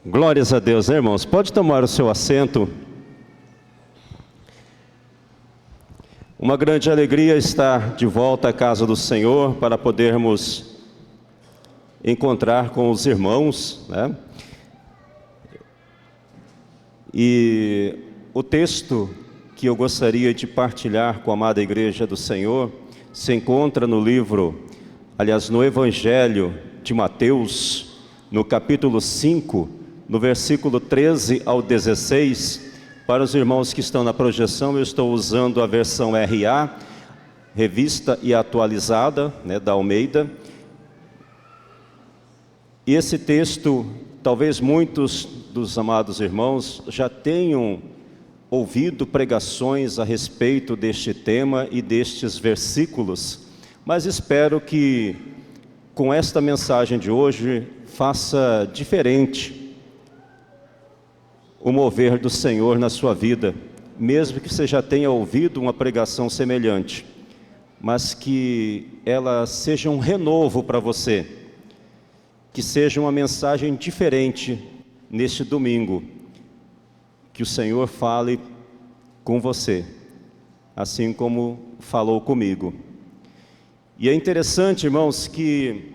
Glórias a Deus, né, irmãos? Pode tomar o seu assento. Uma grande alegria estar de volta à casa do Senhor para podermos encontrar com os irmãos, né? E o texto que eu gostaria de partilhar com a amada igreja do Senhor se encontra no no Evangelho de Mateus, no capítulo 5, no versículo 13 ao 16, para os irmãos que estão na projeção, eu estou usando a versão RA, revista e atualizada, da Almeida. E esse texto, talvez muitos dos amados irmãos já tenham ouvido pregações a respeito deste tema e destes versículos, mas espero que com esta mensagem de hoje faça diferente o mover do Senhor na sua vida, mesmo que você já tenha ouvido uma pregação semelhante, mas que ela seja um renovo para você, que seja uma mensagem diferente neste domingo, que o Senhor fale com você, assim como falou comigo. E é interessante, irmãos, que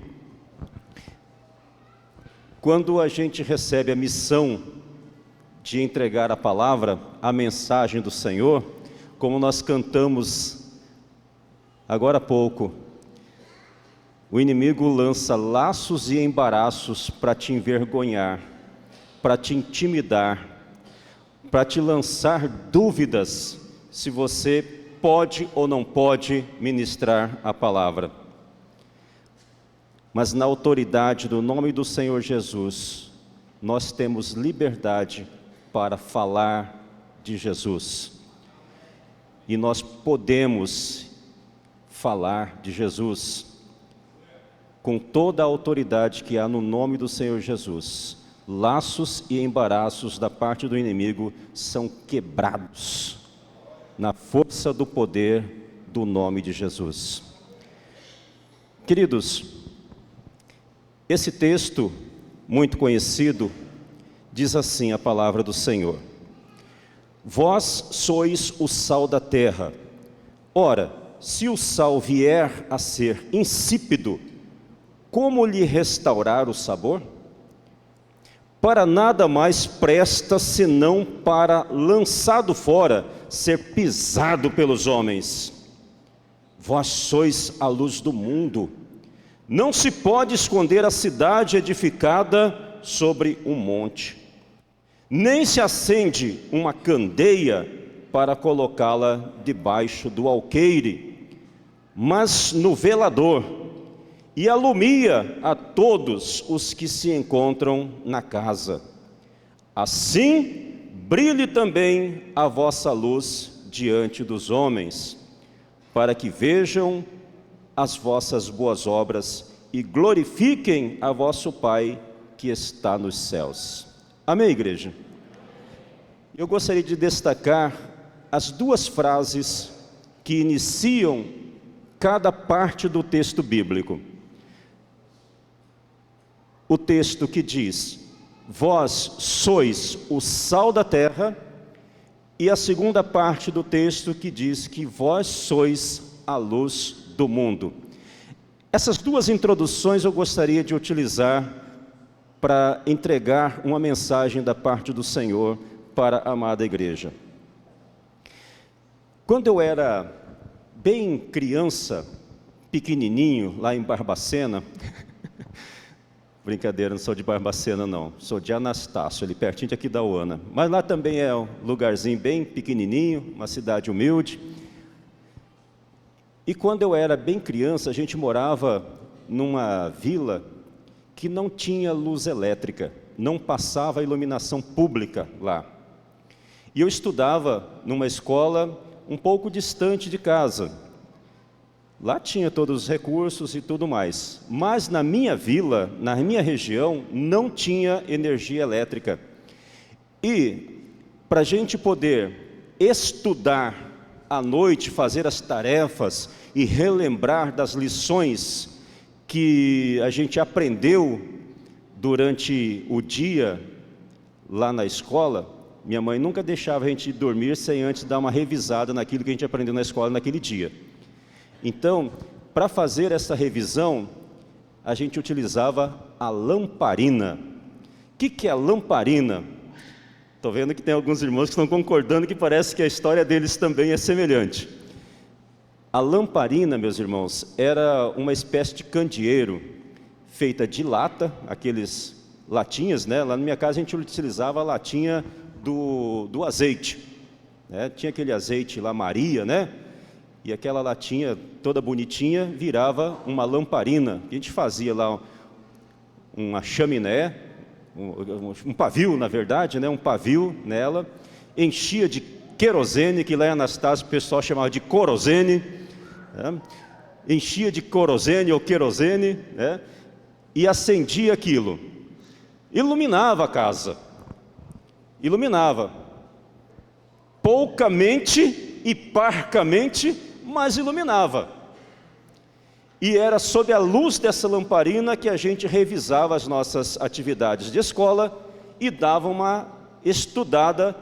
quando a gente recebe a missão de entregar a palavra, a mensagem do Senhor, como nós cantamos agora há pouco, o inimigo lança laços e embaraços para te envergonhar, para te intimidar, para te lançar dúvidas se você pode ou não pode ministrar a palavra. Mas na autoridade do nome do Senhor Jesus, nós temos liberdade para falar de Jesus. E nós podemos falar de Jesus com toda a autoridade que há no nome do Senhor Jesus. Laços e embaraços da parte do inimigo são quebrados na força do poder do nome de Jesus. Queridos, esse texto muito conhecido diz assim a palavra do Senhor: vós sois o sal da terra. Ora, se o sal vier a ser insípido, como lhe restaurar o sabor? Para nada mais presta, senão para, lançado fora, ser pisado pelos homens. Vós sois a luz do mundo. Não se pode esconder a cidade edificada sobre um monte, nem se acende uma candeia para colocá-la debaixo do alqueire, mas no velador, e alumia a todos os que se encontram na casa. Assim brilhe também a vossa luz diante dos homens, para que vejam as vossas boas obras e glorifiquem a vosso Pai que está nos céus. Amém, igreja? Eu gostaria de destacar as duas frases que iniciam cada parte do texto bíblico. O texto que diz: vós sois o sal da terra, e a segunda parte do texto que diz que vós sois a luz do mundo. Essas duas introduções eu gostaria de utilizar para entregar uma mensagem da parte do Senhor para a amada igreja. Quando eu era bem criança, pequenininho, lá em Barbacena, brincadeira, não sou de Barbacena não, sou de Anastácio, ali pertinho de Aquidauana, mas lá também é um lugarzinho bem pequenininho, uma cidade humilde. E quando eu era bem criança, a gente morava numa vila que não tinha luz elétrica, não passava iluminação pública lá. E eu estudava numa escola um pouco distante de casa. Lá tinha todos os recursos e tudo mais, mas na minha vila, na minha região, não tinha energia elétrica. E para a gente poder estudar à noite, fazer as tarefas e relembrar das lições que a gente aprendeu durante o dia lá na escola, minha mãe nunca deixava a gente dormir sem antes dar uma revisada naquilo que a gente aprendeu na escola naquele dia. Então, para fazer essa revisão, a gente utilizava a lamparina. O que é a lamparina? Estou vendo que tem alguns irmãos que estão concordando que parece que a história deles também é semelhante. A lamparina, meus irmãos, era uma espécie de candeeiro feita de lata, aqueles latinhas, né? Lá na minha casa a gente utilizava a latinha do azeite, né? Tinha aquele azeite lá Maria, né? E aquela latinha toda bonitinha virava uma lamparina. A gente fazia lá uma chaminé, um pavio, na verdade, né? Um pavio nela, enchia de querosene, que lá em Anastácio o pessoal chamava de corosene, né? Enchia de corosene ou querosene, né? E acendia aquilo, iluminava a casa, iluminava, poucamente e parcamente, mas iluminava. E era sob a luz dessa lamparina que a gente revisava as nossas atividades de escola e dava uma estudada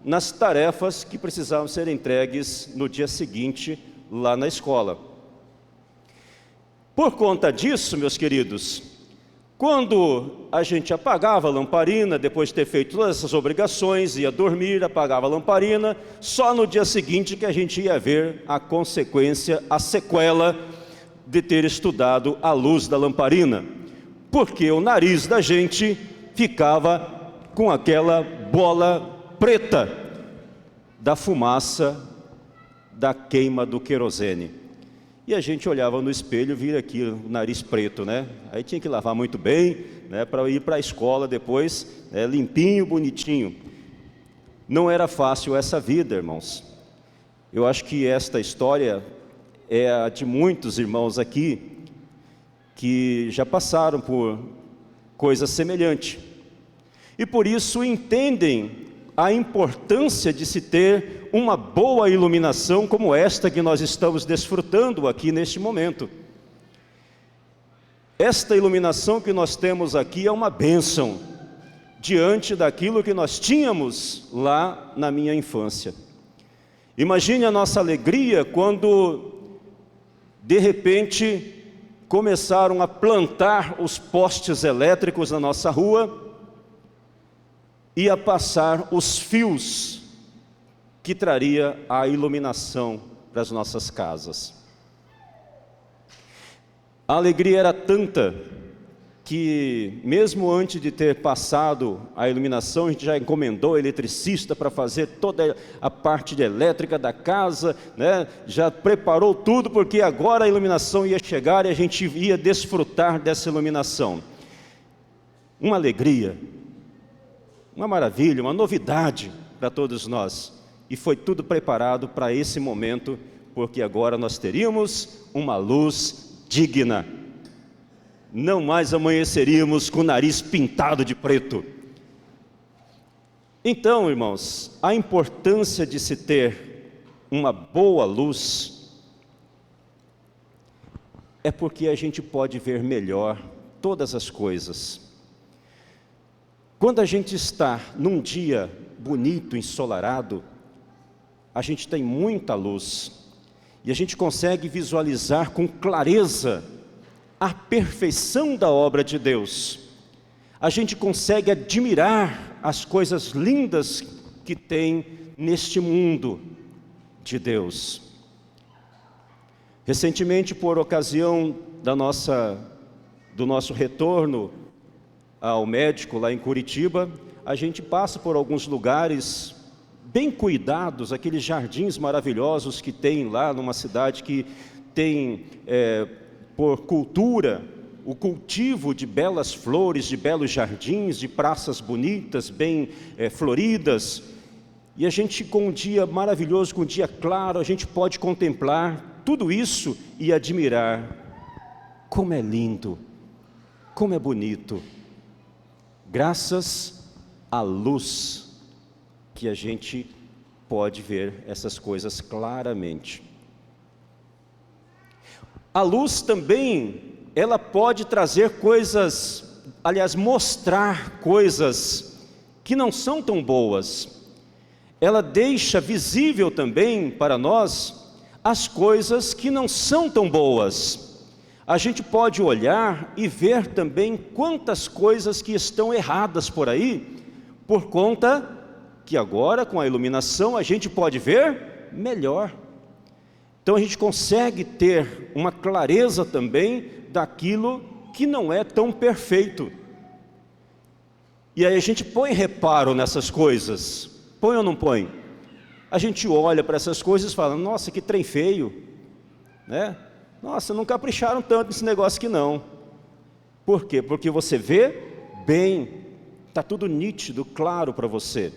nas tarefas que precisavam ser entregues no dia seguinte lá na escola. Por conta disso, meus queridos, quando a gente apagava a lamparina, depois de ter feito todas essas obrigações, ia dormir, apagava a lamparina, só no dia seguinte que a gente ia ver a consequência, a sequela de ter estudado à luz da lamparina, porque o nariz da gente ficava com aquela bola preta da fumaça da queima do querosene. E a gente olhava no espelho e via aqui o nariz preto, né? Aí tinha que lavar muito bem, né, para ir para a escola depois, né, limpinho, bonitinho. Não era fácil essa vida, irmãos. Eu acho que esta história é a de muitos irmãos aqui que já passaram por coisa semelhante. E por isso entendem a importância de se ter uma boa iluminação como esta que nós estamos desfrutando aqui neste momento. Esta iluminação que nós temos aqui é uma bênção diante daquilo que nós tínhamos lá na minha infância. Imagine a nossa alegria quando de repente começaram a plantar os postes elétricos na nossa rua e a passar os fios que traria a iluminação para as nossas casas. A alegria era tanta que, mesmo antes de ter passado a iluminação, a gente já encomendou eletricista para fazer toda a parte de elétrica da casa, né? Já preparou tudo, porque agora a iluminação ia chegar e a gente ia desfrutar dessa iluminação. Uma alegria, uma maravilha, uma novidade para todos nós. E foi tudo preparado para esse momento, porque agora nós teríamos uma luz digna. Não mais amanheceríamos com o nariz pintado de preto. Então, irmãos, a importância de se ter uma boa luz é porque a gente pode ver melhor todas as coisas. Quando a gente está num dia bonito, ensolarado, a gente tem muita luz e a gente consegue visualizar com clareza a perfeição da obra de Deus. A gente consegue admirar as coisas lindas que tem neste mundo de Deus. Recentemente, por ocasião do nosso retorno ao médico lá em Curitiba, a gente passa por alguns lugares bem cuidados, aqueles jardins maravilhosos que tem lá numa cidade que tem por cultura o cultivo de belas flores, de belos jardins, de praças bonitas, bem floridas. E a gente, com um dia maravilhoso, com um dia claro, a gente pode contemplar tudo isso e admirar como é lindo, como é bonito, graças à luz que a gente pode ver essas coisas claramente. A luz também, ela pode trazer coisas, aliás, mostrar coisas que não são tão boas. Ela deixa visível também para nós as coisas que não são tão boas. A gente pode olhar e ver também quantas coisas que estão erradas por aí, por conta que agora com a iluminação a gente pode ver melhor. Então a gente consegue ter uma clareza também daquilo que não é tão perfeito. E aí a gente põe reparo nessas coisas, põe ou não põe? A gente olha para essas coisas e fala, nossa, que trem feio, né? Nossa, não capricharam tanto nesse negócio aqui não. Por quê? Porque você vê bem, está tudo nítido, claro para você.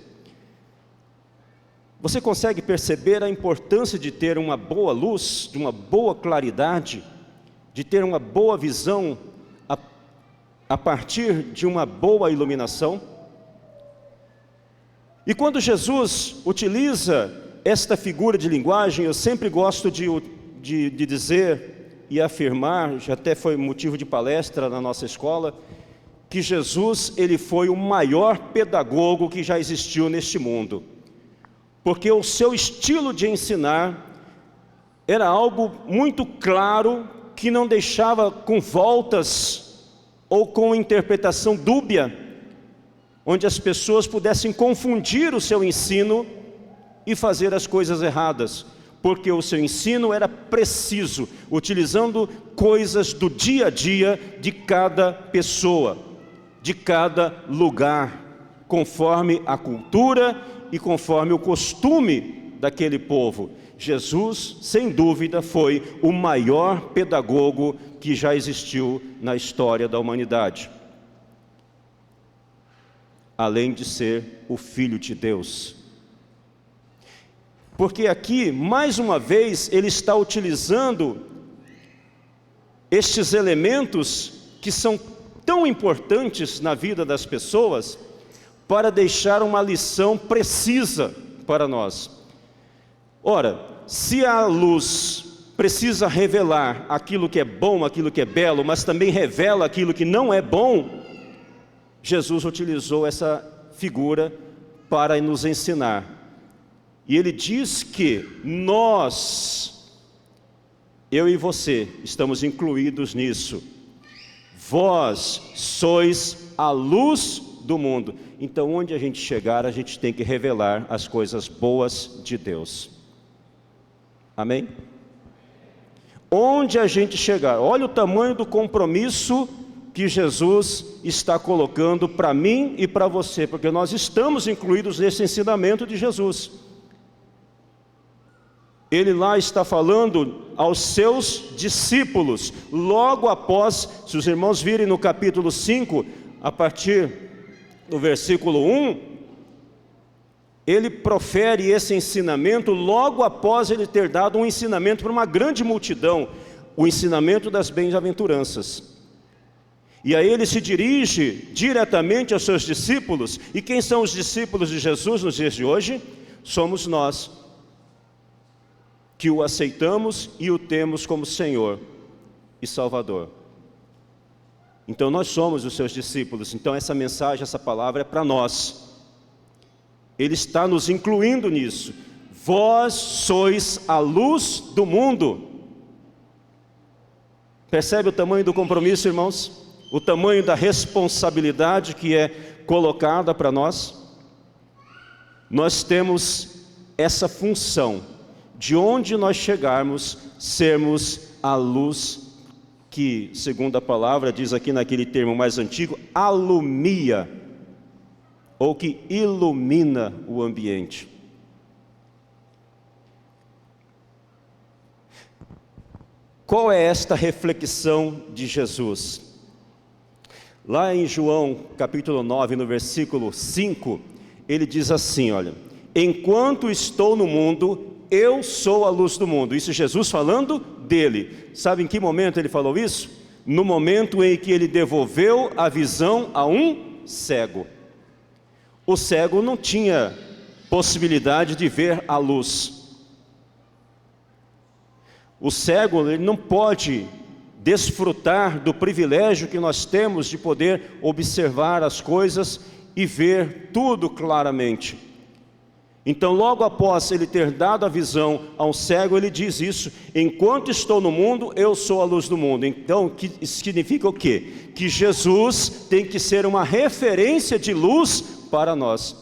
Você consegue perceber a importância de ter uma boa luz, de uma boa claridade, de ter uma boa visão a partir de uma boa iluminação? E quando Jesus utiliza esta figura de linguagem, eu sempre gosto de dizer e afirmar, já até foi motivo de palestra na nossa escola, que Jesus, ele foi o maior pedagogo que já existiu neste mundo. Porque o seu estilo de ensinar era algo muito claro, que não deixava com voltas ou com interpretação dúbia, onde as pessoas pudessem confundir o seu ensino e fazer as coisas erradas, porque o seu ensino era preciso, utilizando coisas do dia a dia de cada pessoa, de cada lugar, conforme a cultura e conforme o costume daquele povo. Jesus, sem dúvida, foi o maior pedagogo que já existiu na história da humanidade. Além de ser o Filho de Deus. Porque aqui, mais uma vez, ele está utilizando estes elementos que são tão importantes na vida das pessoas, para deixar uma lição precisa para nós. Ora, se a luz precisa revelar aquilo que é bom, aquilo que é belo, mas também revela aquilo que não é bom, Jesus utilizou essa figura para nos ensinar. E ele diz que nós, eu e você, estamos incluídos nisso. Vós sois a luz do mundo. Então, onde a gente chegar, a gente tem que revelar as coisas boas de Deus. Amém? Onde a gente chegar, olha o tamanho do compromisso que Jesus está colocando para mim e para você, porque nós estamos incluídos nesse ensinamento de Jesus. Ele lá está falando aos seus discípulos, logo após, se os irmãos virem no capítulo 5, a partir do versículo 1, ele profere esse ensinamento logo após ele ter dado um ensinamento para uma grande multidão, o ensinamento das bem-aventuranças. E aí ele se dirige diretamente aos seus discípulos. E quem são os discípulos de Jesus nos dias de hoje? Somos nós, que o aceitamos e o temos como Senhor e Salvador. Então nós somos os seus discípulos. Então essa mensagem, essa palavra é para nós. Ele está nos incluindo nisso. Vós sois a luz do mundo. Percebe o tamanho do compromisso, irmãos? O tamanho da responsabilidade que é colocada para nós? Nós temos essa função de onde nós chegarmos, sermos a luz que, segundo a palavra, diz aqui naquele termo mais antigo, alumia, ou que ilumina o ambiente. Qual é esta reflexão de Jesus? Lá em João capítulo 9, no versículo 5, ele diz assim, olha: enquanto estou no mundo, eu sou a luz do mundo. Isso Jesus falando dele. Sabe em que momento ele falou isso? No momento em que ele devolveu a visão a um cego. O cego não tinha possibilidade de ver a luz. O cego, ele não pode desfrutar do privilégio que nós temos de poder observar as coisas e ver tudo claramente. Então, logo após ele ter dado a visão a um cego, ele diz isso: enquanto estou no mundo, eu sou a luz do mundo. Então, isso significa o quê? Que Jesus tem que ser uma referência de luz para nós.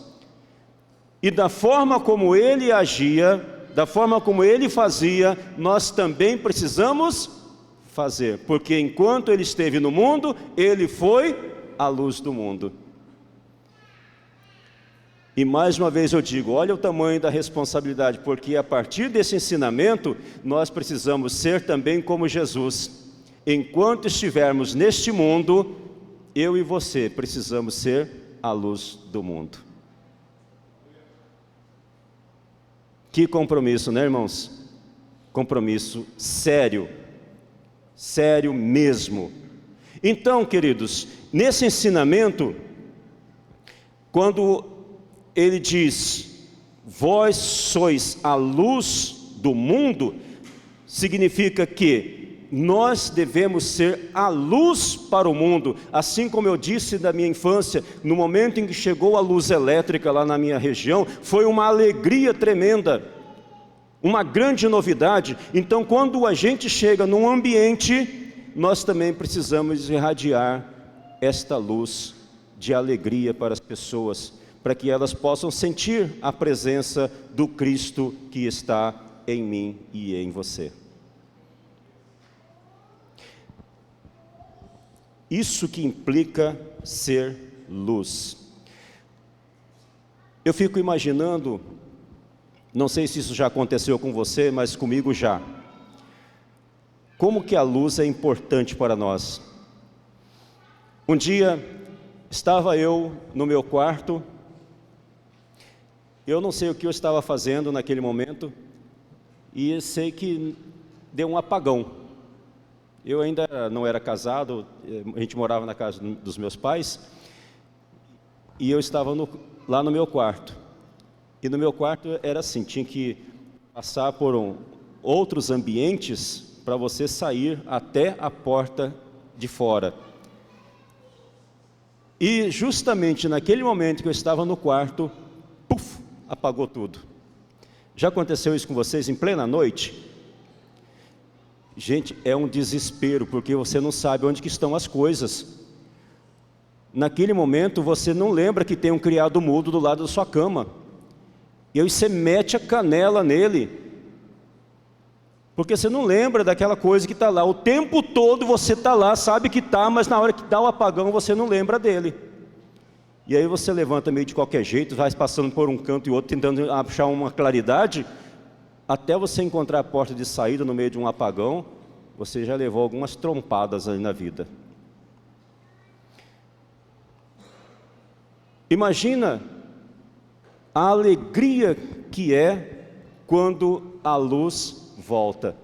E da forma como ele agia, da forma como ele fazia, nós também precisamos fazer. Porque enquanto ele esteve no mundo, ele foi a luz do mundo. E mais uma vez eu digo, olha o tamanho da responsabilidade, porque a partir desse ensinamento, nós precisamos ser também como Jesus. Enquanto estivermos neste mundo, eu e você precisamos ser a luz do mundo. Que compromisso, né, irmãos? Compromisso sério, sério mesmo. Então, queridos, nesse ensinamento, quando ele diz, vós sois a luz do mundo, significa que nós devemos ser a luz para o mundo. Assim como eu disse da minha infância, no momento em que chegou a luz elétrica lá na minha região, foi uma alegria tremenda, uma grande novidade. Então, quando a gente chega num ambiente, nós também precisamos irradiar esta luz de alegria para as pessoas, para que elas possam sentir a presença do Cristo que está em mim e em você. Isso que implica ser luz. Eu fico imaginando, não sei se isso já aconteceu com você, mas comigo já. Como que a luz é importante para nós. Um dia, estava eu no meu quarto, eu não sei o que eu estava fazendo naquele momento, e sei que deu um apagão. Eu ainda não era casado, a gente morava na casa dos meus pais, e eu estava lá no meu quarto. E no meu quarto era assim, tinha que passar por outros ambientes para você sair até a porta de fora. E justamente naquele momento que eu estava no quarto, puf, apagou tudo. Já aconteceu isso com vocês em plena noite? Gente, é um desespero, porque você não sabe onde que estão as coisas. Naquele momento você não lembra que tem um criado mudo do lado da sua cama. E aí você mete a canela nele, porque você não lembra daquela coisa que está lá. O tempo todo você está lá, sabe que está, mas na hora que dá o apagão você não lembra dele. E aí você levanta meio de qualquer jeito, vai passando por um canto e outro, tentando achar uma claridade, até você encontrar a porta de saída no meio de um apagão, você já levou algumas trompadas aí na vida. Imagina a alegria que é quando a luz volta.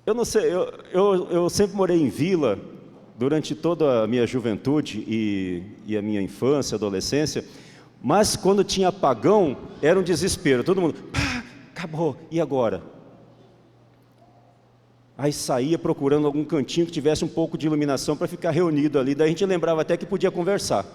Eu não sei, eu sempre morei em vila durante toda a minha juventude e a minha infância, adolescência, mas quando tinha apagão, era um desespero, todo mundo, pá, acabou, e agora? Aí saía procurando algum cantinho que tivesse um pouco de iluminação para ficar reunido ali, daí a gente lembrava até que podia conversar.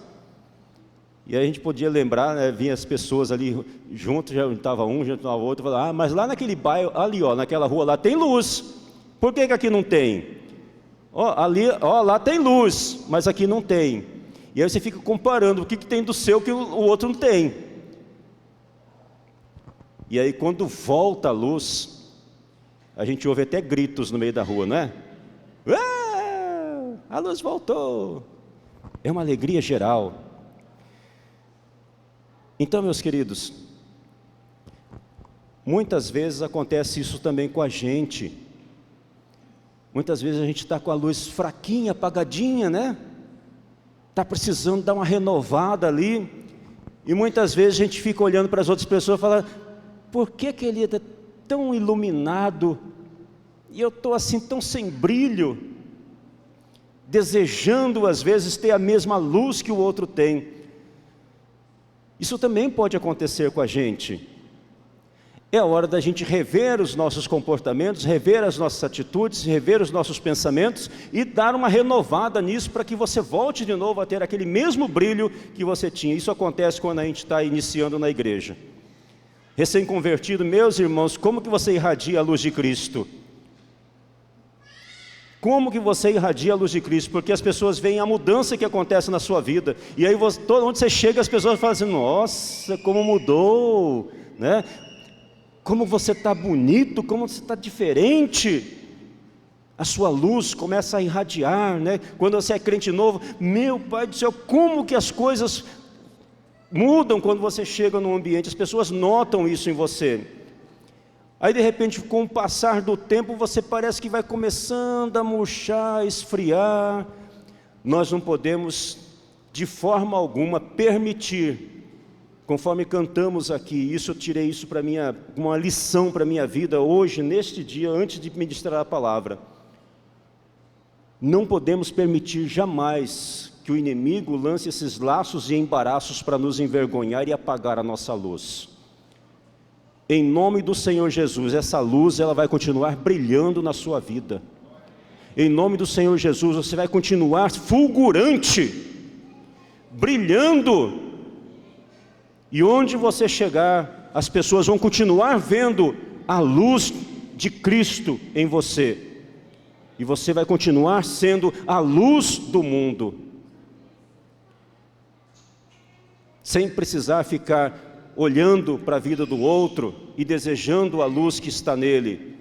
E aí a gente podia lembrar, né, vinha as pessoas ali junto, já juntava um, já juntava outro, falava, ah, mas lá naquele bairro, ali ó, naquela rua lá tem luz, por que que aqui não tem? Ali, lá tem luz, mas aqui não tem. E aí você fica comparando o que tem do seu que o outro não tem. E aí quando volta a luz, a gente ouve até gritos no meio da rua, não é? A luz voltou. É uma alegria geral. Então, meus queridos, muitas vezes acontece isso também com a gente. Muitas vezes a gente está com a luz fraquinha, apagadinha, né? Está precisando dar uma renovada ali. E muitas vezes a gente fica olhando para as outras pessoas e fala, por que que ele é tão iluminado e eu estou assim tão sem brilho? Desejando às vezes ter a mesma luz que o outro tem. Isso também pode acontecer com a gente. É a hora da gente rever os nossos comportamentos, rever as nossas atitudes, rever os nossos pensamentos e dar uma renovada nisso para que você volte de novo a ter aquele mesmo brilho que você tinha. Isso acontece quando a gente está iniciando na igreja. Recém-convertido, meus irmãos, como que você irradia a luz de Cristo? Como que você irradia a luz de Cristo? Porque as pessoas veem a mudança que acontece na sua vida. E aí, onde você chega, as pessoas falam assim, nossa, como mudou, né? Como você está bonito, como você está diferente. A sua luz começa a irradiar, né? Quando você é crente novo, meu Pai do céu, como que as coisas mudam quando você chega num ambiente, as pessoas notam isso em você. Aí de repente, com o passar do tempo, você parece que vai começando a murchar, esfriar. Nós não podemos, de forma alguma, permitir. Conforme cantamos aqui, eu tirei isso para uma lição para a minha vida hoje, neste dia, antes de ministrar a palavra. Não podemos permitir jamais que o inimigo lance esses laços e embaraços para nos envergonhar e apagar a nossa luz. Em nome do Senhor Jesus, essa luz ela vai continuar brilhando na sua vida. Em nome do Senhor Jesus, você vai continuar fulgurante, brilhando. E onde você chegar, as pessoas vão continuar vendo a luz de Cristo em você. E você vai continuar sendo a luz do mundo. Sem precisar ficar olhando para a vida do outro e desejando a luz que está nele.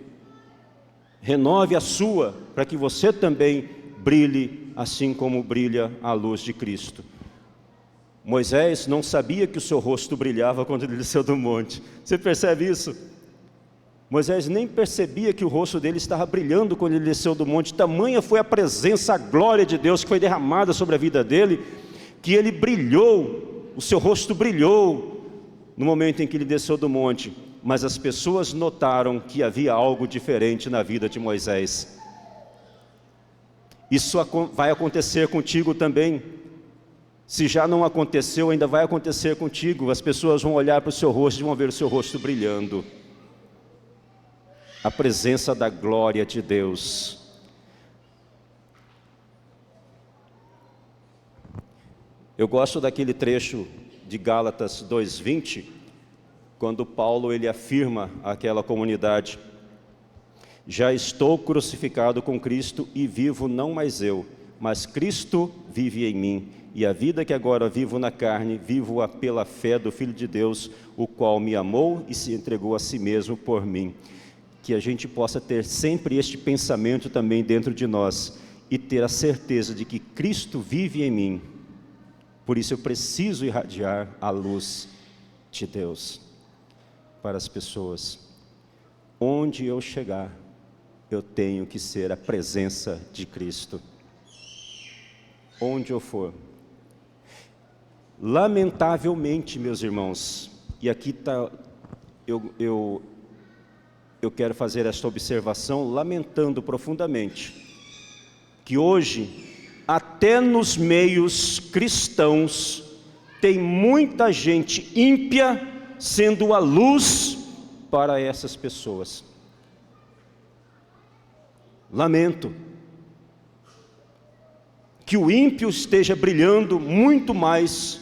Renove a sua, para que você também brilhe assim como brilha a luz de Cristo. Moisés não sabia que o seu rosto brilhava quando ele desceu do monte. Você percebe isso? Moisés nem percebia que o rosto dele estava brilhando quando ele desceu do monte. Tamanha foi a presença, a glória de Deus que foi derramada sobre a vida dele, que ele brilhou, o seu rosto brilhou no momento em que ele desceu do monte. Mas as pessoas notaram que havia algo diferente na vida de Moisés. Isso vai acontecer contigo também. Se já não aconteceu, ainda vai acontecer contigo. As pessoas vão olhar para o seu rosto e vão ver o seu rosto brilhando. A presença da glória de Deus. Eu gosto daquele trecho de Gálatas 2:20, quando Paulo ele afirma àquela comunidade: já estou crucificado com Cristo e vivo não mais eu, mas Cristo vive em mim. E a vida que agora vivo na carne, vivo-a pela fé do Filho de Deus, o qual me amou e se entregou a si mesmo por mim. Que a gente possa ter sempre este pensamento também dentro de nós e ter a certeza de que Cristo vive em mim. Por isso eu preciso irradiar a luz de Deus para as pessoas. Onde eu chegar, eu tenho que ser a presença de Cristo. Onde eu for. Lamentavelmente, meus irmãos, e aqui está, eu quero fazer esta observação, lamentando profundamente, que hoje, até nos meios cristãos, tem muita gente ímpia sendo a luz para essas pessoas. Lamento que o ímpio esteja brilhando muito mais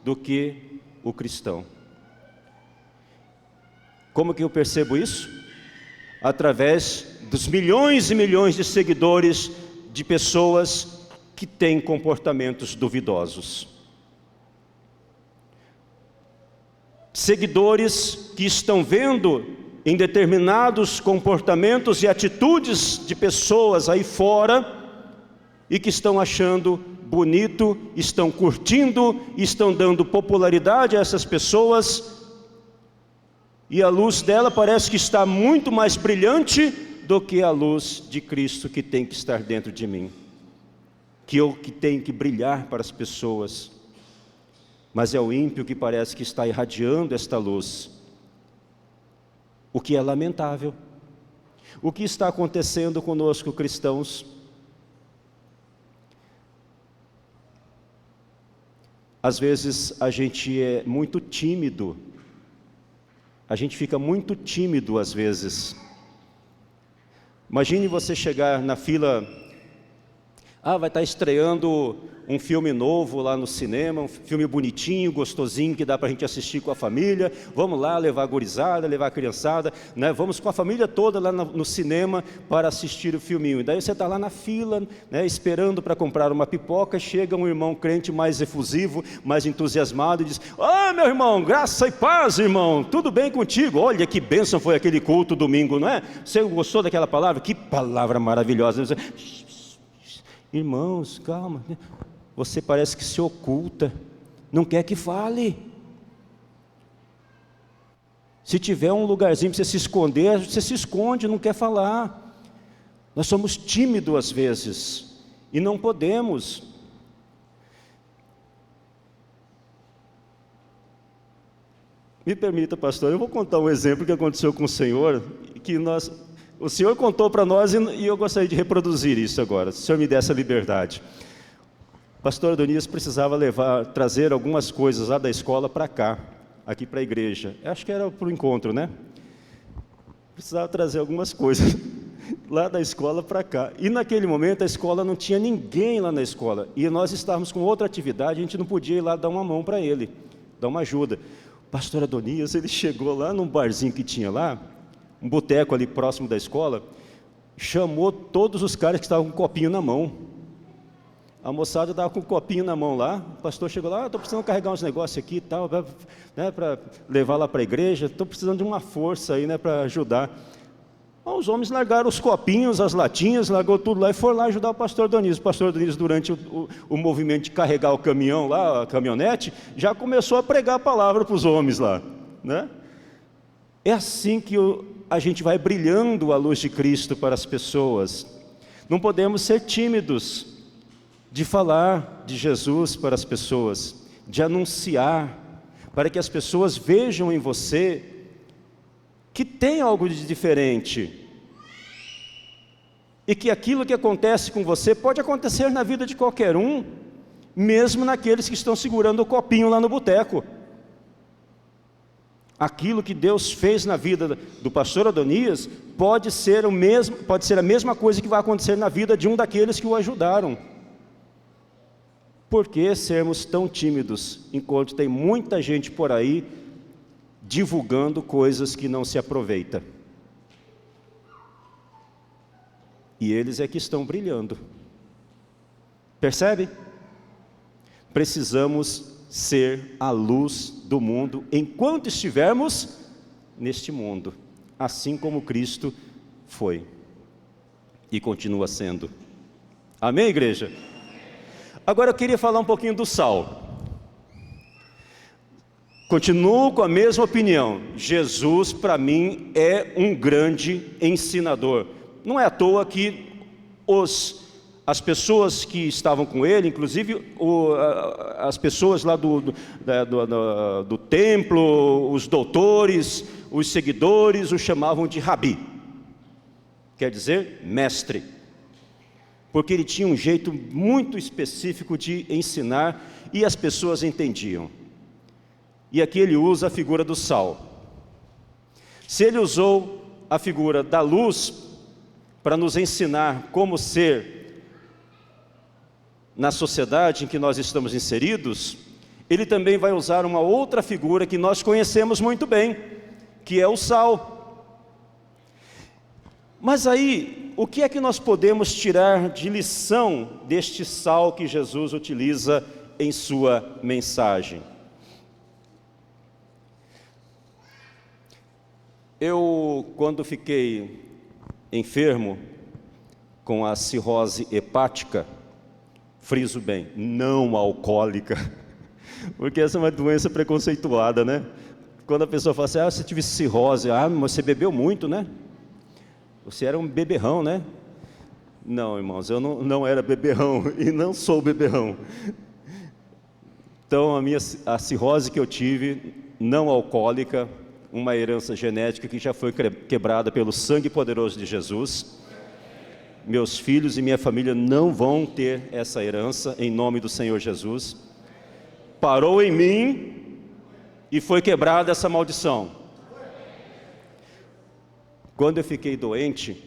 do que o cristão. Como que eu percebo isso? Através dos milhões e milhões de seguidores de pessoas que têm comportamentos duvidosos. Seguidores que estão vendo em determinados comportamentos e atitudes de pessoas aí fora e que estão achando bonito, estão curtindo, estão dando popularidade a essas pessoas, e a luz dela parece que está muito mais brilhante do que a luz de Cristo que tem que estar dentro de mim, que eu que tenho que brilhar para as pessoas. Mas é o ímpio que parece que está irradiando esta luz, o que é lamentável. O que está acontecendo conosco, cristãos? Às vezes a gente é muito tímido A gente fica muito tímido às vezes. Imagine você chegar na fila, vai estar estreando um filme novo lá no cinema, um filme bonitinho, gostosinho, que dá para a gente assistir com a família. Vamos lá levar a gurizada, levar a criançada, né? Vamos com a família toda lá no cinema para assistir o filminho. E daí você está lá na fila, né, esperando para comprar uma pipoca. Chega um irmão crente mais efusivo, mais entusiasmado e diz: meu irmão, graça e paz, irmão, tudo bem contigo? Olha que bênção foi aquele culto domingo, não é? Você gostou daquela palavra? Que palavra maravilhosa! Irmãos, calma, você parece que se oculta, não quer que fale. Se tiver um lugarzinho para você se esconder, você se esconde, não quer falar. Nós somos tímidos às vezes, e não podemos. Me permita, pastor, eu vou contar um exemplo que aconteceu com o senhor, o senhor contou para nós e eu gostaria de reproduzir isso agora, se o senhor me der essa liberdade. O pastor Adonias precisava trazer algumas coisas lá da escola para cá, aqui para a igreja. Acho que era para o encontro, né? Precisava trazer algumas coisas lá da escola para cá. E naquele momento a escola não tinha ninguém lá na escola. E nós estávamos com outra atividade, a gente não podia ir lá dar uma mão para ele, dar uma ajuda. O pastor Adonias, ele chegou lá num barzinho que tinha lá, um boteco ali próximo da escola, chamou todos os caras que estavam com um copinho na mão. A moçada estava com um copinho na mão lá, o pastor chegou lá: estou precisando carregar uns negócios aqui e tal, né, para levar lá para a igreja, estou precisando de uma força aí, né, para ajudar. Os homens largaram os copinhos, as latinhas, largou tudo lá e foram lá ajudar o pastor Dionísio. O pastor Dionísio, durante o movimento de carregar o caminhão lá, a caminhonete, já começou a pregar a palavra para os homens lá, né? É assim que a gente vai brilhando a luz de Cristo para as pessoas. Não podemos ser tímidos de falar de Jesus para as pessoas, de anunciar, para que as pessoas vejam em você que tem algo de diferente, e que aquilo que acontece com você pode acontecer na vida de qualquer um, mesmo naqueles que estão segurando o copinho lá no boteco. Aquilo que Deus fez na vida do pastor Adonias pode ser a mesma coisa que vai acontecer na vida de um daqueles que o ajudaram. Por que sermos tão tímidos, enquanto tem muita gente por aí divulgando coisas que não se aproveita? E eles é que estão brilhando. Percebe? Precisamos ser a luz do mundo enquanto estivermos neste mundo, assim como Cristo foi e continua sendo. Amém, igreja? Agora eu queria falar um pouquinho do sal. Continuo com a mesma opinião. Jesus, para mim, é um grande ensinador. Não é à toa que as pessoas que estavam com ele, inclusive as pessoas lá do templo, os doutores, os seguidores, o chamavam de Rabi. Quer dizer, mestre. Porque ele tinha um jeito muito específico de ensinar e as pessoas entendiam. E aqui ele usa a figura do sal. Se ele usou a figura da luz para nos ensinar como ser na sociedade em que nós estamos inseridos, ele também vai usar uma outra figura que nós conhecemos muito bem, que é o sal. Mas aí, o que é que nós podemos tirar de lição deste sal que Jesus utiliza em sua mensagem? Eu, quando fiquei enfermo com a cirrose hepática, friso bem, não alcoólica, porque essa é uma doença preconceituada, né? Quando a pessoa fala assim: você tive cirrose, mas você bebeu muito, né? Você era um beberrão, né? Não, irmãos, eu não era beberrão e não sou beberrão. Então a cirrose que eu tive, não alcoólica, uma herança genética que já foi quebrada pelo sangue poderoso de Jesus. Meus filhos e minha família não vão ter essa herança, em nome do Senhor Jesus. Parou em mim e foi quebrada essa maldição. Quando eu fiquei doente,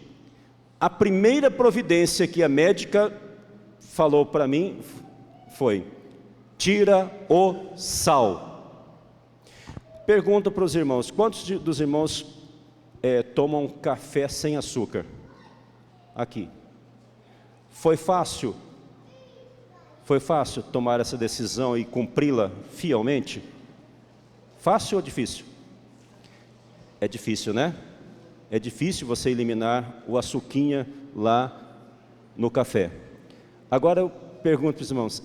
a primeira providência que a médica falou para mim foi: tira o sal. Pergunto para os irmãos, quantos dos irmãos tomam café sem açúcar? Aqui. Foi fácil? Foi fácil tomar essa decisão e cumpri-la fielmente? Fácil ou difícil? É difícil, né? É difícil você eliminar o açuquinha lá no café. Agora eu pergunto para os irmãos,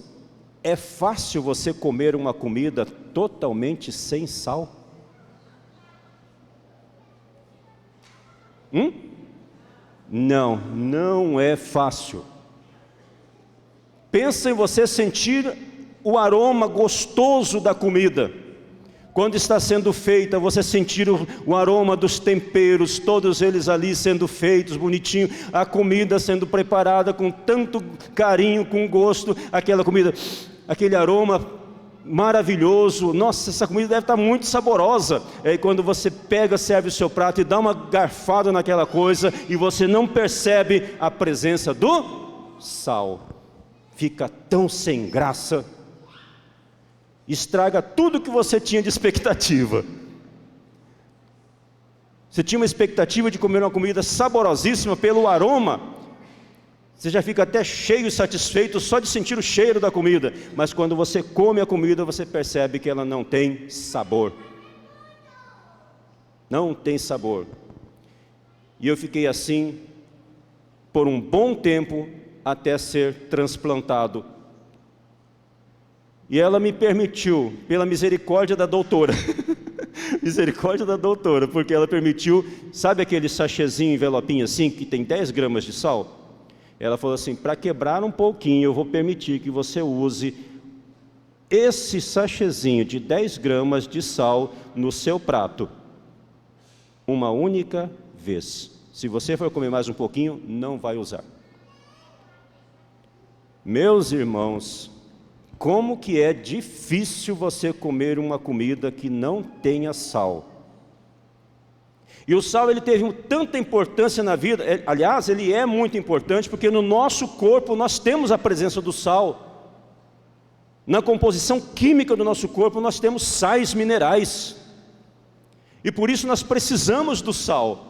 é fácil você comer uma comida totalmente sem sal? Não, não é fácil. Pensa em você sentir o aroma gostoso da comida. Quando está sendo feita, você sentir o aroma dos temperos, todos eles ali sendo feitos, bonitinho, a comida sendo preparada com tanto carinho, com gosto, aquela comida, aquele aroma maravilhoso. Nossa, essa comida deve estar muito saborosa. Aí quando você pega, serve o seu prato e dá uma garfada naquela coisa, e você não percebe a presença do sal. Fica tão sem graça, estraga tudo que você tinha de expectativa. Você tinha uma expectativa de comer uma comida saborosíssima pelo aroma, você já fica até cheio e satisfeito só de sentir o cheiro da comida, mas quando você come a comida, você percebe que ela não tem sabor. Não tem sabor. E eu fiquei assim por um bom tempo, até ser transplantado. E ela me permitiu, pela misericórdia da doutora, misericórdia da doutora, porque ela permitiu, sabe aquele sachêzinho, envelopinho assim, que tem 10 gramas de sal? Ela falou assim, para quebrar um pouquinho, eu vou permitir que você use esse sachêzinho de 10 gramas de sal no seu prato, uma única vez. Se você for comer mais um pouquinho, não vai usar. Meus irmãos, como que é difícil você comer uma comida que não tenha sal. E o sal, ele teve tanta importância na vida, aliás, ele é muito importante, porque no nosso corpo nós temos a presença do sal. Na composição química do nosso corpo nós temos sais minerais. E por isso nós precisamos do sal.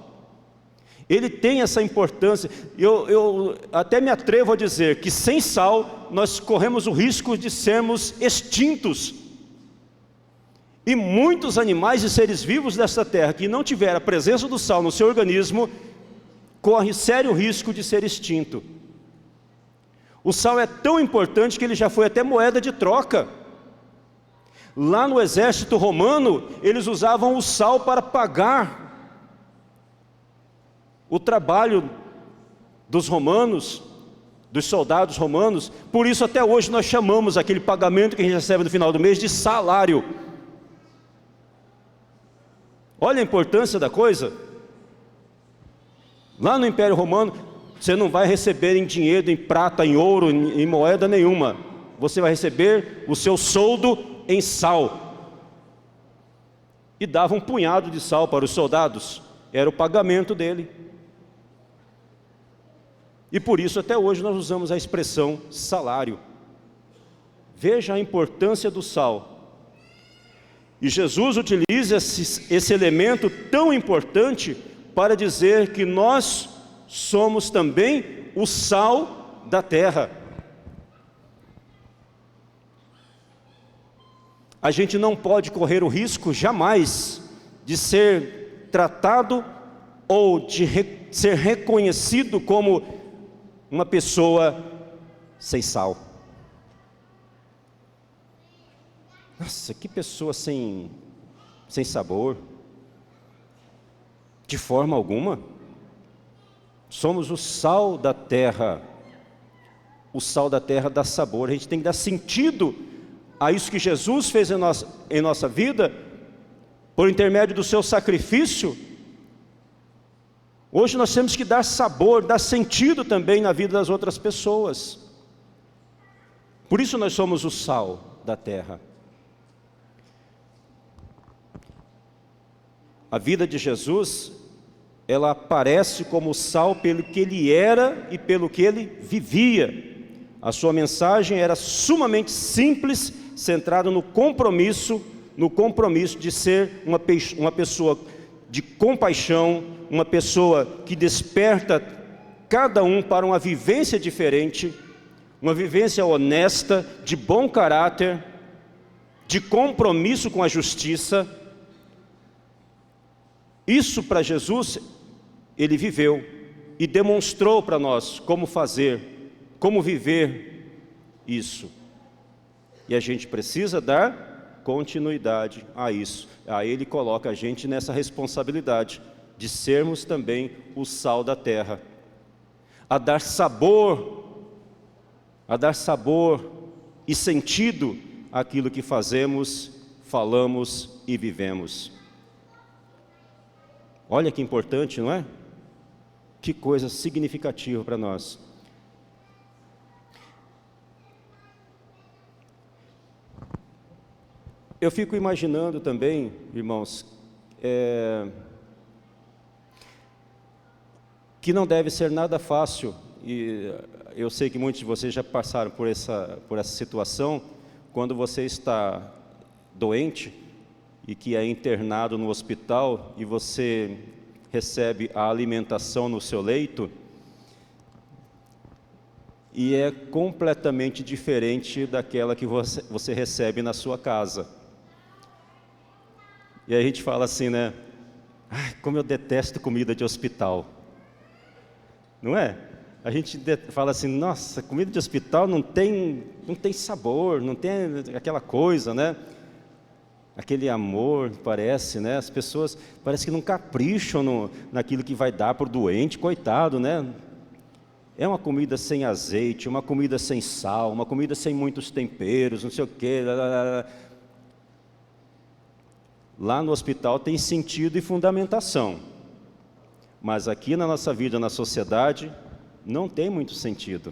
Ele tem essa importância. Eu até me atrevo a dizer que sem sal nós corremos o risco de sermos extintos. E muitos animais e seres vivos desta terra que não tiver a presença do sal no seu organismo, corre sério risco de ser extinto. O sal é tão importante que ele já foi até moeda de troca. Lá no exército romano, eles usavam o sal para pagar o trabalho dos romanos, dos soldados romanos. Por isso até hoje nós chamamos aquele pagamento que a gente recebe no final do mês de salário. Olha a importância da coisa. Lá no Império Romano, você não vai receber em dinheiro, em prata, em ouro, em moeda nenhuma. Você vai receber o seu soldo em sal. E dava um punhado de sal para os soldados. Era o pagamento dele. E por isso até hoje nós usamos a expressão salário. Veja a importância do sal. E Jesus utiliza esse elemento tão importante para dizer que nós somos também o sal da terra. A gente não pode correr o risco jamais de ser tratado ou de ser reconhecido como uma pessoa sem sal. Nossa, que pessoa sem sabor. De forma alguma. Somos o sal da terra. O sal da terra dá sabor. A gente tem que dar sentido a isso que Jesus fez em nossa vida, por intermédio do seu sacrifício. Hoje nós temos que dar sabor, dar sentido também na vida das outras pessoas. Por isso nós somos o sal da terra. A vida de Jesus ela aparece como sal pelo que ele era e pelo que ele vivia. A sua mensagem era sumamente simples, centrada no compromisso de ser uma pessoa de compaixão, uma pessoa que desperta cada um para uma vivência diferente, uma vivência honesta, de bom caráter, de compromisso com a justiça. Isso para Jesus, ele viveu e demonstrou para nós como fazer, como viver isso. E a gente precisa dar continuidade a isso. Aí ele coloca a gente nessa responsabilidade de sermos também o sal da terra, a dar sabor e sentido àquilo que fazemos, falamos e vivemos. Olha que importante, não é? Que coisa significativa para nós. Eu fico imaginando também, irmãos, que não deve ser nada fácil, e eu sei que muitos de vocês já passaram por essa situação, quando você está doente e que é internado no hospital e você recebe a alimentação no seu leito, e é completamente diferente daquela que você recebe na sua casa. E aí a gente fala assim, né? Ai, como eu detesto comida de hospital. Não é? A gente fala assim, nossa, comida de hospital não tem sabor, não tem aquela coisa, né? Aquele amor, parece, né? As pessoas parece que não capricham naquilo que vai dar para o doente, coitado, né? É uma comida sem azeite, uma comida sem sal, uma comida sem muitos temperos, não sei o quê. Lá no hospital tem sentido e fundamentação, mas aqui na nossa vida, na sociedade, não tem muito sentido.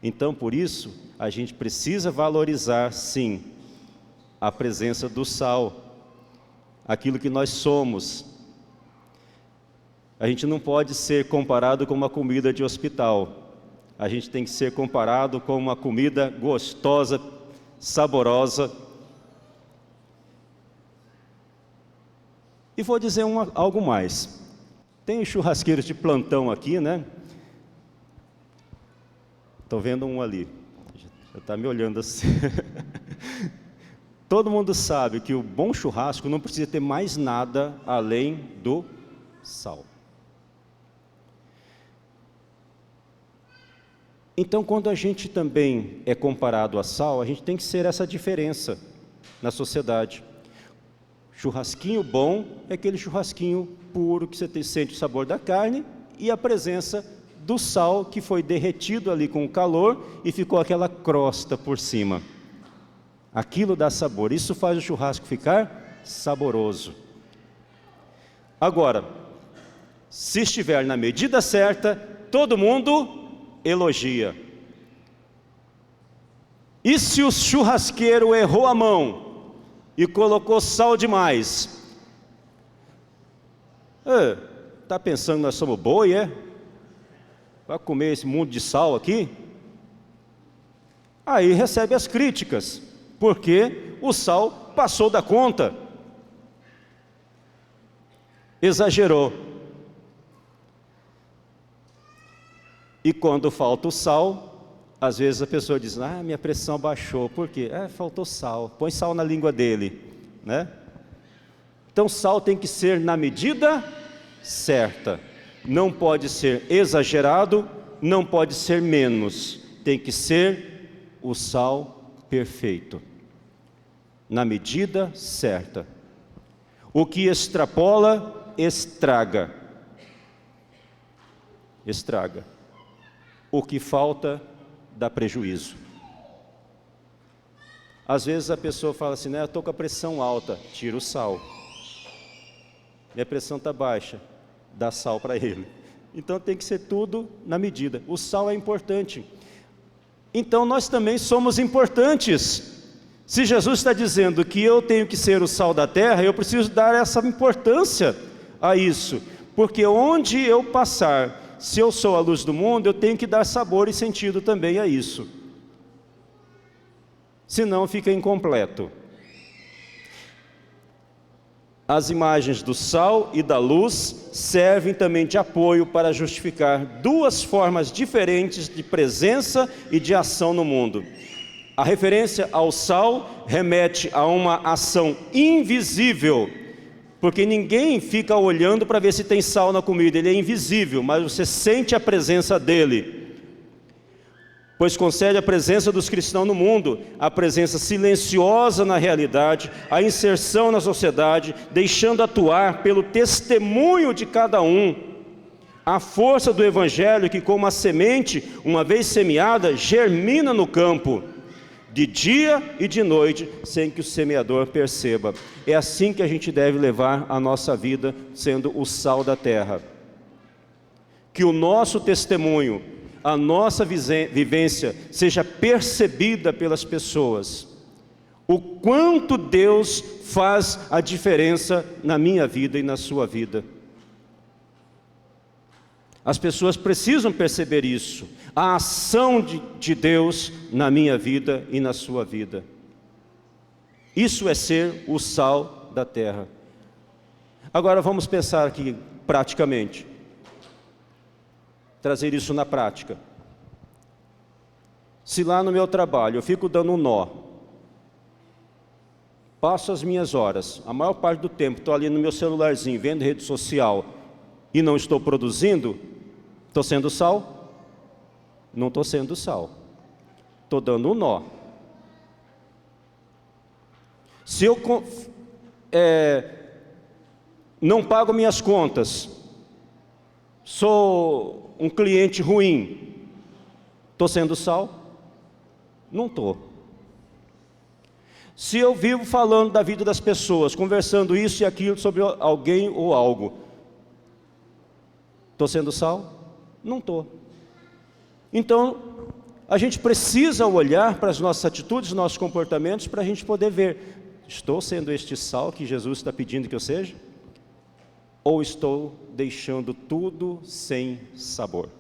Então, por isso, a gente precisa valorizar, sim, a presença do sal, aquilo que nós somos. A gente não pode ser comparado com uma comida de hospital. A gente tem que ser comparado com uma comida gostosa, saborosa. E vou dizer algo mais. Tem churrasqueiros de plantão aqui, né? Estou vendo um ali. Já está me olhando assim. Todo mundo sabe que o bom churrasco não precisa ter mais nada além do sal. Então, quando a gente também é comparado a sal, a gente tem que ser essa diferença na sociedade. Churrasquinho bom é aquele churrasquinho puro que você sente o sabor da carne e a presença do sal que foi derretido ali com o calor e ficou aquela crosta por cima. Aquilo dá sabor, isso faz o churrasco ficar saboroso. Agora, se estiver na medida certa, todo mundo elogia. E se o churrasqueiro errou a mão e colocou sal demais? Está pensando que nós somos boi, é? Vai comer esse mundo de sal aqui? Aí recebe as críticas, porque o sal passou da conta, exagerou. E quando falta o sal, às vezes a pessoa diz, minha pressão baixou. Por quê? Faltou sal. Põe sal na língua dele, né? Então sal tem que ser na medida certa. Não pode ser exagerado, não pode ser menos. Tem que ser o sal perfeito, na medida certa. O que extrapola, estraga. Estraga. O que falta, dá prejuízo. Às vezes a pessoa fala assim, eu estou com a pressão alta, tira o sal. Minha pressão está baixa, dá sal para ele. Então tem que ser tudo na medida. O sal é importante. Então nós também somos importantes. Se Jesus está dizendo que eu tenho que ser o sal da terra, eu preciso dar essa importância a isso. porque onde eu passar, se eu sou a luz do mundo, eu tenho que dar sabor e sentido também a isso. Senão fica incompleto. As imagens do sal e da luz servem também de apoio para justificar duas formas diferentes de presença e de ação no mundo. A referência ao sal remete a uma ação invisível, porque ninguém fica olhando para ver se tem sal na comida, ele é invisível, mas você sente a presença dele. Pois concede a presença dos cristãos no mundo, a presença silenciosa na realidade, a inserção na sociedade, deixando atuar pelo testemunho de cada um, a força do Evangelho que, como a semente, uma vez semeada, germina no campo, de dia e de noite, sem que o semeador perceba. É assim que a gente deve levar a nossa vida, sendo o sal da terra. Que o nosso testemunho, a nossa vivência seja percebida pelas pessoas. O quanto Deus faz a diferença na minha vida e na sua vida. As pessoas precisam perceber isso, a ação de Deus na minha vida e na sua vida. Isso é ser o sal da terra. Agora vamos pensar aqui praticamente. Trazer isso na prática. Se lá no meu trabalho eu fico dando um nó, passo as minhas horas, a maior parte do tempo estou ali no meu celularzinho, vendo rede social e não estou produzindo, estou sendo sal? Não estou sendo sal. Estou dando um nó. Se eu não pago minhas contas, sou um cliente ruim, estou sendo sal? Não estou. Se eu vivo falando da vida das pessoas, conversando isso e aquilo sobre alguém ou algo, estou sendo sal? Não estou. Então, a gente precisa olhar para as nossas atitudes, nossos comportamentos, para a gente poder ver, estou sendo este sal que Jesus está pedindo que eu seja? Ou estou deixando tudo sem sabor?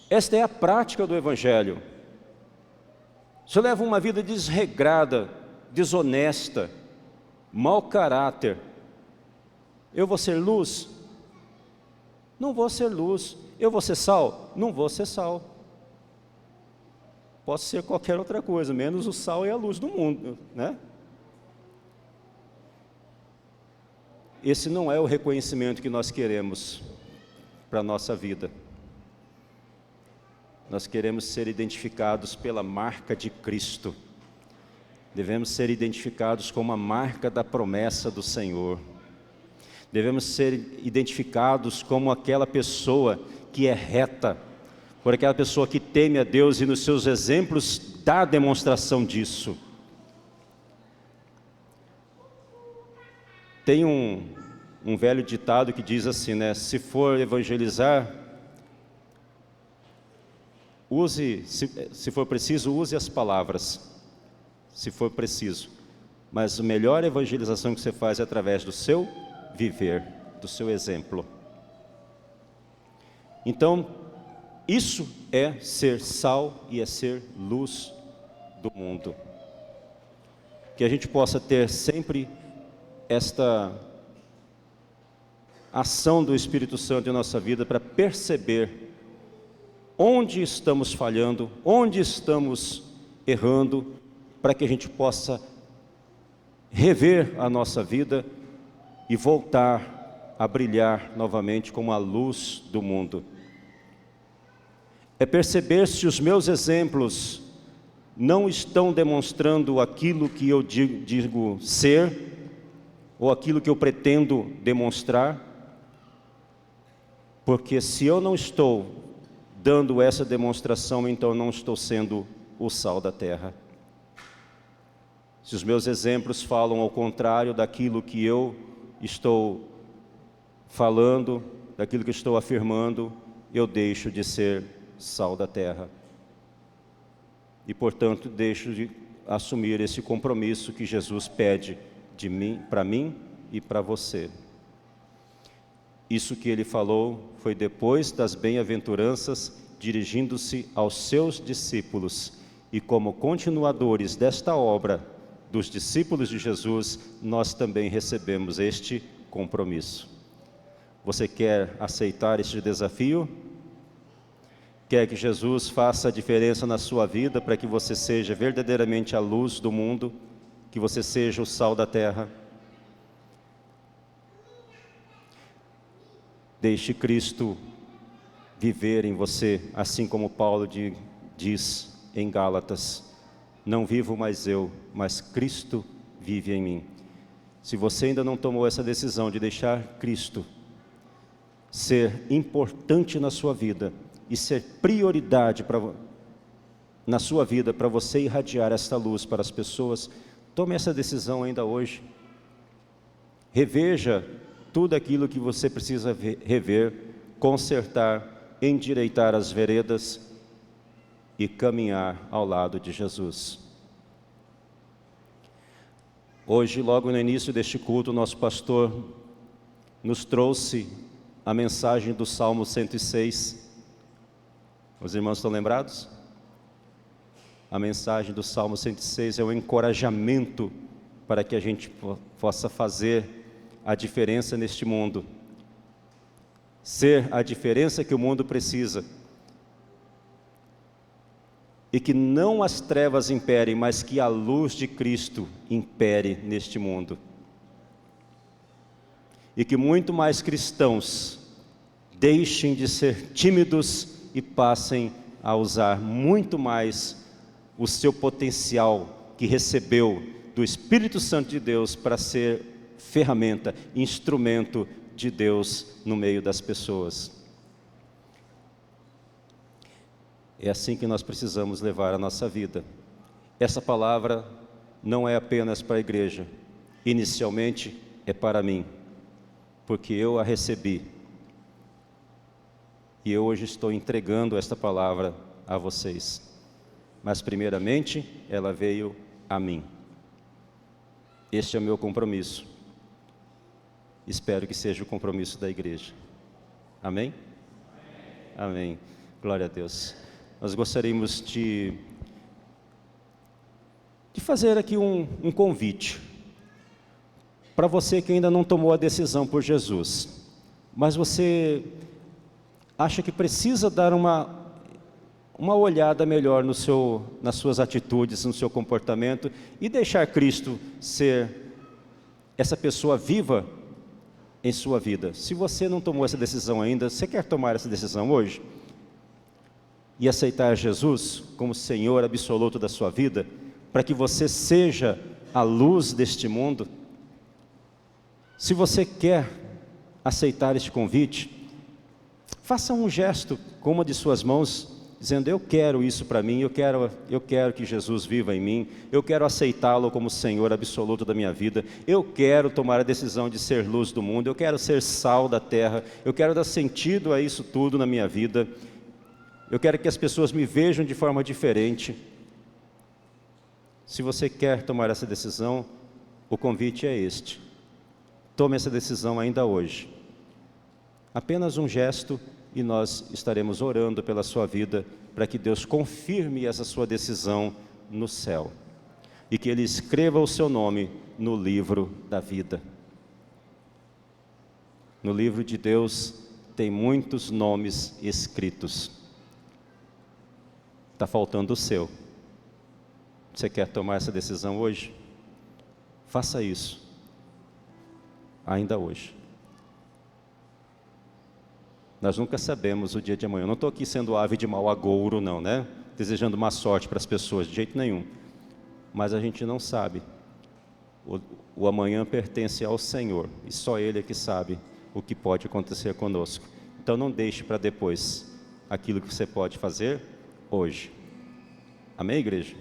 Esta é a prática do Evangelho. Se eu levo uma vida desregrada, desonesta, mau caráter, eu vou ser luz? Não vou ser luz. Eu vou ser sal? Não vou ser sal. Posso ser qualquer outra coisa, menos o sal e a luz do mundo, né? Esse não é o reconhecimento que nós queremos para a nossa vida. Nós queremos ser identificados pela marca de Cristo. Devemos ser identificados como a marca da promessa do Senhor. Devemos ser identificados como aquela pessoa que é reta, por aquela pessoa que teme a Deus e nos seus exemplos dá demonstração disso. Tem um velho ditado que diz assim, né? Se for evangelizar, se for preciso, use as palavras, se for preciso. Mas a melhor evangelização que você faz é através do seu viver, do seu exemplo. Então, isso é ser sal e é ser luz do mundo. Que a gente possa ter sempre esta ação do Espírito Santo em nossa vida para perceber onde estamos falhando, onde estamos errando, para que a gente possa rever a nossa vida e voltar a brilhar novamente como a luz do mundo. É perceber se os meus exemplos não estão demonstrando aquilo que eu digo ser, ou aquilo que eu pretendo demonstrar, porque se eu não estou dando essa demonstração, então não estou sendo o sal da terra. Se os meus exemplos falam ao contrário daquilo que eu estou falando, daquilo que estou afirmando, eu deixo de ser sal da terra. E, portanto, deixo de assumir esse compromisso que Jesus pede para mim e para você. Isso que ele falou foi depois das bem-aventuranças, dirigindo-se aos seus discípulos. E como continuadores desta obra dos discípulos de Jesus, nós também recebemos este compromisso. Você quer aceitar este desafio? Quer que Jesus faça a diferença na sua vida para que você seja verdadeiramente a luz do mundo, que você seja o sal da terra? Deixe Cristo viver em você, assim como Paulo diz em Gálatas: não vivo mais eu, mas Cristo vive em mim. Se você ainda não tomou essa decisão de deixar Cristo ser importante na sua vida e ser prioridade na sua vida, para você irradiar esta luz para as pessoas, tome essa decisão ainda hoje. Reveja tudo aquilo que você precisa rever, consertar, endireitar as veredas e caminhar ao lado de Jesus. Hoje, logo no início deste culto, nosso pastor nos trouxe a mensagem do Salmo 106. Os irmãos estão lembrados? A mensagem do Salmo 106 é um encorajamento para que a gente possa fazer a diferença neste mundo, ser a diferença que o mundo precisa, e que não as trevas imperem, mas que a luz de Cristo impere neste mundo, e que muito mais cristãos deixem de ser tímidos e passem a usar muito mais o seu potencial que recebeu do Espírito Santo de Deus para ser ferramenta, instrumento de Deus no meio das pessoas. É assim que nós precisamos levar a nossa vida. Essa palavra não é apenas para a igreja, inicialmente é para mim, porque eu a recebi. E eu hoje estou entregando esta palavra a vocês. Mas primeiramente, ela veio a mim. Este é o meu compromisso. Espero que seja o compromisso da igreja. Amém? Amém. Glória a Deus. Nós gostaríamos de fazer aqui um convite para você que ainda não tomou a decisão por Jesus, mas você acha que precisa dar uma olhada melhor nas suas atitudes, no seu comportamento, e deixar Cristo ser essa pessoa viva em sua vida. Se você não tomou essa decisão ainda, você quer tomar essa decisão hoje? E aceitar Jesus como Senhor absoluto da sua vida, para que você seja a luz deste mundo? Se você quer aceitar este convite, faça um gesto com uma de suas mãos, dizendo: eu quero isso para mim, eu quero que Jesus viva em mim, eu quero aceitá-lo como Senhor absoluto da minha vida, eu quero tomar a decisão de ser luz do mundo, eu quero ser sal da terra, eu quero dar sentido a isso tudo na minha vida, eu quero que as pessoas me vejam de forma diferente. Se você quer tomar essa decisão, o convite é este: tome essa decisão ainda hoje. Apenas um gesto e nós estaremos orando pela sua vida, para que Deus confirme essa sua decisão no céu, e que Ele escreva o seu nome no livro da vida. No livro de Deus tem muitos nomes escritos, está faltando o seu. Você quer tomar essa decisão hoje? Faça isso, ainda hoje. Nós nunca sabemos o dia de amanhã. Eu não estou aqui sendo ave de mau agouro, não, né? Desejando má sorte para as pessoas, de jeito nenhum. Mas a gente não sabe. O amanhã pertence ao Senhor, e só Ele é que sabe o que pode acontecer conosco. Então não deixe para depois aquilo que você pode fazer hoje. Amém, igreja?